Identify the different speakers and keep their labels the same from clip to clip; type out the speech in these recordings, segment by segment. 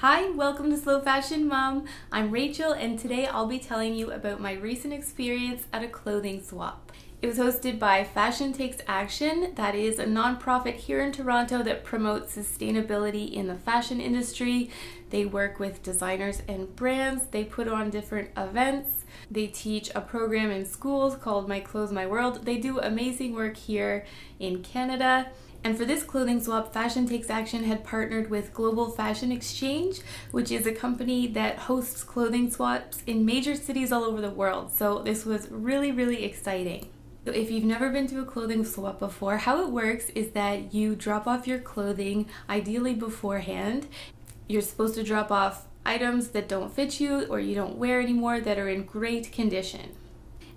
Speaker 1: Hi, welcome to Slow Fashion Mom. I'm Rachel and today I'll be telling you about my recent experience at a clothing swap. It was hosted by Fashion Takes Action, that is a nonprofit here in Toronto that promotes sustainability in the fashion industry. They work with designers and brands, they put on different events, they teach a program in schools called My Clothes, My World. They do amazing work here in Canada. And for this clothing swap, Fashion Takes Action had partnered with Global Fashion Exchange, which is a company that hosts clothing swaps in major cities all over the world. So this was really exciting. So if you've never been to a clothing swap before, how it works is that you drop off your clothing, ideally beforehand. You're supposed to drop off items that don't fit you or you don't wear anymore that are in great condition.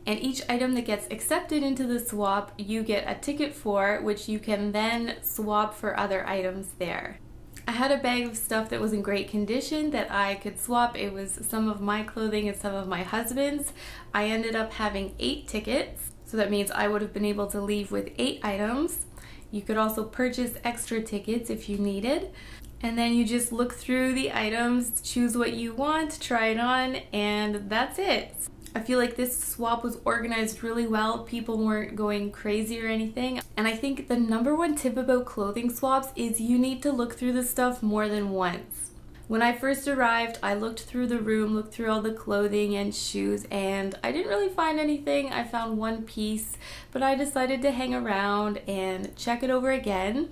Speaker 1: And each item that gets accepted into the swap, you get a ticket for, which you can then swap for other items there. I had a bag of stuff that was in great condition that I could swap. It was some of my clothing and some of my husband's. I ended up having 8 tickets, so that means I would have been able to leave with 8 items. You could also purchase extra tickets if you needed. And then you just look through the items, choose what you want, try it on, and that's it. I feel like this swap was organized really well. People weren't going crazy or anything. And I think the number one tip about clothing swaps is you need to look through the stuff more than once. When I first arrived, I looked through the room, looked through all the clothing and shoes, and I didn't really find anything. I found one piece, but I decided to hang around and check it over again.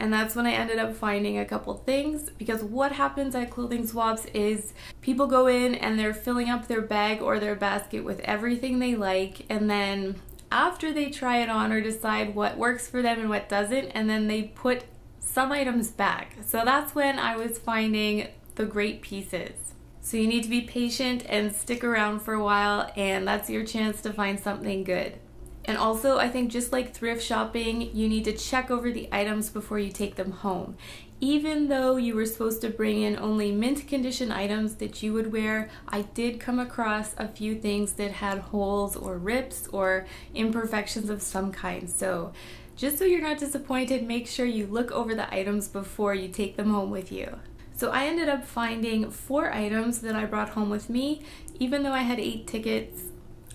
Speaker 1: And that's when I ended up finding a couple things, because what happens at clothing swaps is people go in and they're filling up their bag or their basket with everything they like, and then after they try it on or decide what works for them and what doesn't, and then they put some items back. So that's when I was finding the great pieces. So you need to be patient and stick around for a while, and that's your chance to find something good. And also, I think just like thrift shopping, you need to check over the items before you take them home. Even though you were supposed to bring in only mint condition items that you would wear, I did come across a few things that had holes or rips or imperfections of some kind. So just so you're not disappointed, make sure you look over the items before you take them home with you. So I ended up finding 4 items that I brought home with me. Even though I had 8 tickets,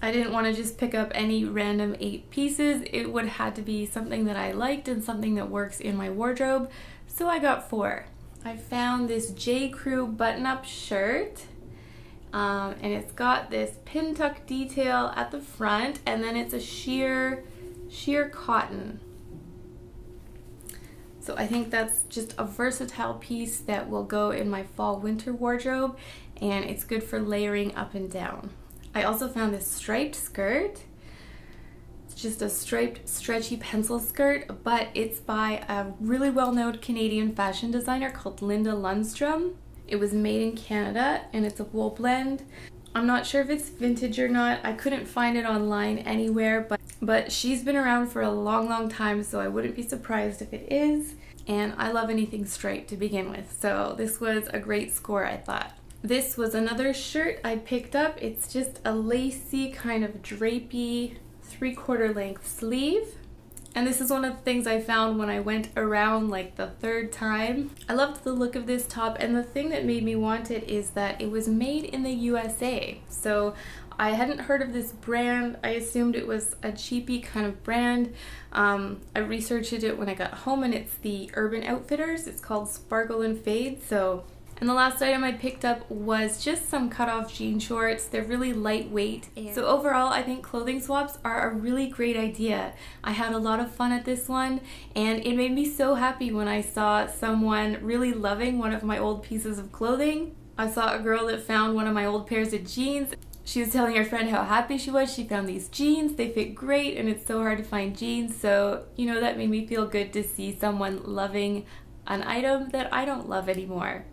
Speaker 1: I didn't want to just pick up any random 8 pieces. It would have to be something that I liked and something that works in my wardrobe. So I got 4. I found this J. Crew button-up shirt. And it's got this pin tuck detail at the front, and then it's a sheer cotton. So I think that's just a versatile piece that will go in my fall-winter wardrobe, and it's good for layering up and down. I also found this striped skirt. It's just a striped stretchy pencil skirt, but it's by a really well-known Canadian fashion designer called Linda Lundstrom. It was made in Canada and it's a wool blend. I'm not sure if it's vintage or not. I couldn't find it online anywhere, but she's been around for a long time, so I wouldn't be surprised if it is. And I love anything striped to begin with, so this was a great score, I thought. This was another shirt I picked up. It's just a lacy kind of drapey 3/4 length sleeve. And this is one of the things I found when I went around like the 3rd time. I loved the look of this top, and the thing that made me want it is that it was made in the USA. So I hadn't heard of this brand. I assumed it was a cheapy kind of brand. I researched it when I got home, and it's the Urban Outfitters. It's called Sparkle and Fade. And the last item I picked up was just some cut-off jean shorts. They're really lightweight. So overall, I think clothing swaps are a really great idea. I had a lot of fun at this one, and it made me so happy when I saw someone really loving one of my old pieces of clothing. I saw a girl that found one of my old pairs of jeans. She was telling her friend how happy she was. She found these jeans. They fit great, and it's so hard to find jeans. So, you know, that made me feel good to see someone loving an item that I don't love anymore.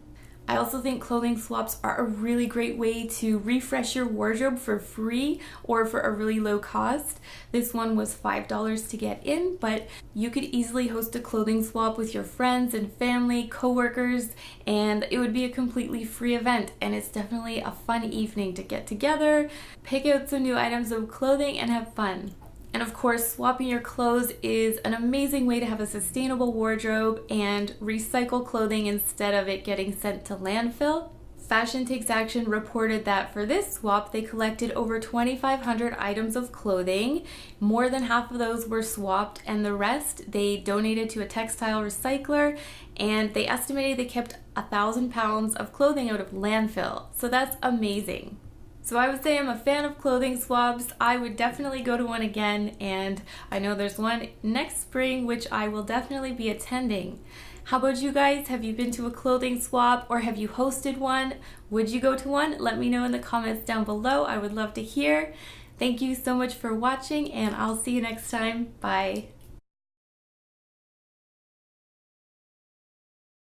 Speaker 1: I also think clothing swaps are a really great way to refresh your wardrobe for free or for a really low cost. This one was $5 to get in, but you could easily host a clothing swap with your friends and family, coworkers, and it would be a completely free event. And it's definitely a fun evening to get together, pick out some new items of clothing, and have fun. And of course, swapping your clothes is an amazing way to have a sustainable wardrobe and recycle clothing instead of it getting sent to landfill. Fashion Takes Action reported that for this swap, they collected over 2,500 items of clothing. More than half of those were swapped, and the rest they donated to a textile recycler, and they estimated they kept 1,000 pounds of clothing out of landfill. So that's amazing. So I would say I'm a fan of clothing swaps. I would definitely go to one again, and I know there's one next spring which I will definitely be attending. How about you guys? Have you been to a clothing swap, or have you hosted one? Would you go to one? Let me know in the comments down below. I would love to hear. Thank you so much for watching, and I'll see you next time. Bye.